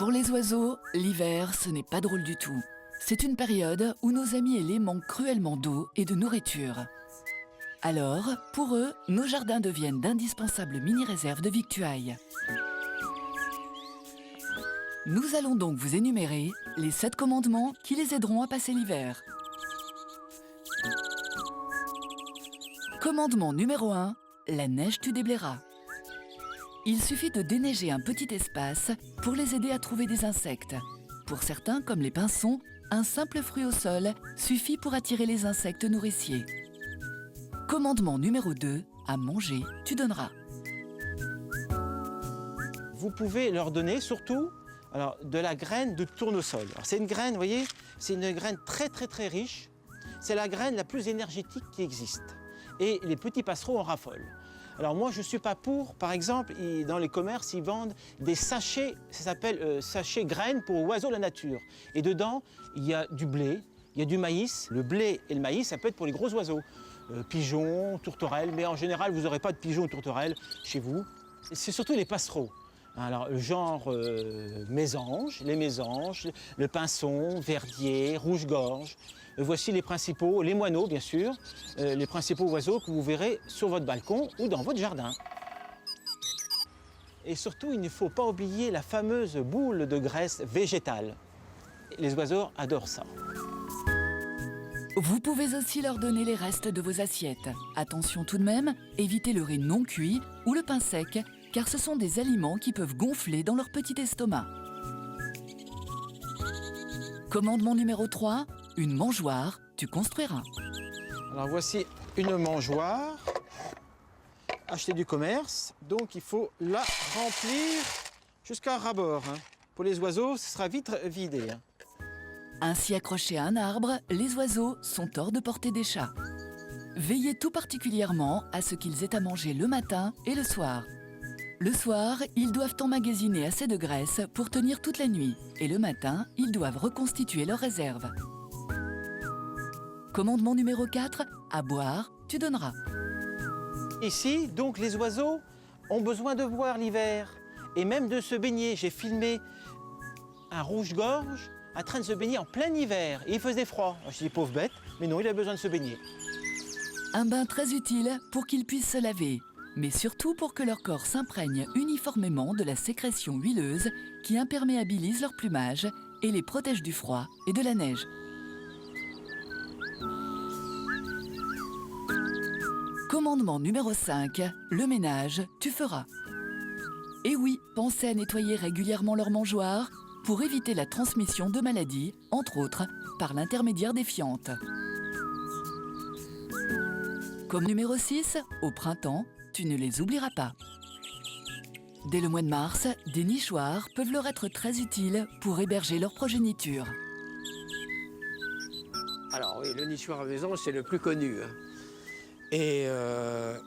Pour les oiseaux, l'hiver, ce n'est pas drôle du tout. C'est une période où nos amis ailés manquent cruellement d'eau et de nourriture. Alors, pour eux, nos jardins deviennent d'indispensables mini-réserves de victuailles. Nous allons donc vous énumérer les 7 commandements qui les aideront à passer l'hiver. Commandement numéro 1, la neige tue des blairas. Il suffit de déneiger un petit espace pour les aider à trouver des insectes. Pour certains, comme les pinsons, un simple fruit au sol suffit pour attirer les insectes nourriciers. Commandement numéro 2, à manger, tu donneras. Vous pouvez leur donner surtout de la graine de tournesol. C'est une graine, vous voyez, c'est une graine très riche. C'est la graine la plus énergétique qui existe. Et les petits passereaux en raffolent. Alors moi, je ne suis pas pour, par exemple, dans les commerces, ils vendent des sachets, ça s'appelle sachets graines pour oiseaux de la nature. Et dedans, il y a du blé, il y a du maïs. Le blé et le maïs, ça peut être pour les gros oiseaux. Pigeons, tourterelles, mais en général, vous n'aurez pas de pigeons ou tourterelles chez vous. C'est surtout les passereaux. Alors, le genre mésange, les mésanges, le pinson, verdier, rouge-gorge. Voici les principaux, les moineaux bien sûr, les principaux oiseaux que vous verrez sur votre balcon ou dans votre jardin. Et surtout, il ne faut pas oublier la fameuse boule de graisse végétale. Les oiseaux adorent ça. Vous pouvez aussi leur donner les restes de vos assiettes. Attention tout de même, évitez le riz non cuit ou le pain sec, car ce sont des aliments qui peuvent gonfler dans leur petit estomac. Commandement numéro 3, une mangeoire, tu construiras. Alors voici une mangeoire, achetée du commerce, donc il faut la remplir jusqu'à ras-bord. Pour les oiseaux, ce sera vite vidé. Ainsi accrochés à un arbre, les oiseaux sont hors de portée des chats. Veillez tout particulièrement à ce qu'ils aient à manger le matin et le soir. Le soir, ils doivent emmagasiner assez de graisse pour tenir toute la nuit. Et le matin, ils doivent reconstituer leurs réserves. Commandement numéro 4, à boire, tu donneras. Ici, donc, les oiseaux ont besoin de boire l'hiver et même de se baigner. J'ai filmé un rouge-gorge en train de se baigner en plein hiver et il faisait froid. Je dis pauvre bête, mais non, il a besoin de se baigner. Un bain très utile pour qu'ils puissent se laver, mais surtout pour que leur corps s'imprègne uniformément de la sécrétion huileuse qui imperméabilise leur plumage et les protège du froid et de la neige. Commandement numéro 5, le ménage, tu feras. Et oui, pensez à nettoyer régulièrement leur mangeoire pour éviter la transmission de maladies, entre autres, par l'intermédiaire des fientes. Comme numéro 6, au printemps, tu ne les oublieras pas. Dès le mois de mars, des nichoirs peuvent leur être très utiles pour héberger leur progéniture. Alors oui, le nichoir à mésange, c'est le plus connu. Et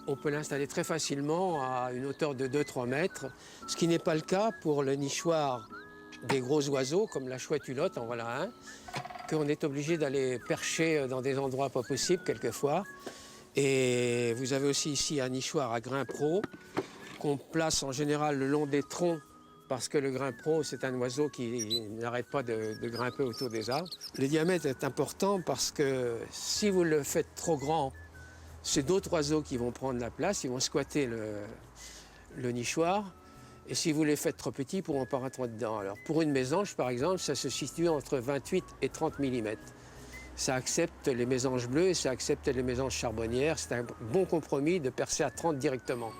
on peut l'installer très facilement à une hauteur de 2-3 mètres, ce qui n'est pas le cas pour le nichoir des gros oiseaux, comme la chouette hulotte, en voilà un, qu'on est obligé d'aller percher dans des endroits pas possibles quelquefois. Et vous avez aussi ici un nichoir à grain pro qu'on place en général le long des troncs parce que le grain pro, c'est un oiseau qui n'arrête pas de grimper autour des arbres. Le diamètre est important parce que si vous le faites trop grand, c'est d'autres oiseaux qui vont prendre la place, ils vont squatter le nichoir. Et si vous les faites trop petits, ils ne pourront pas rentrer dedans. Alors pour une mésange, par exemple, ça se situe entre 28 et 30 mm. Ça accepte les mésanges bleues et ça accepte les mésanges charbonnières. C'est un bon compromis de percer à 30 directement.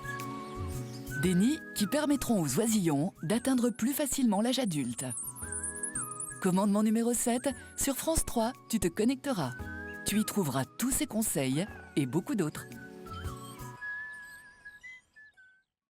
Des nids qui permettront aux oisillons d'atteindre plus facilement l'âge adulte. Commandement numéro 7, sur France 3, tu te connecteras. Tu y trouveras tous ces conseils et beaucoup d'autres.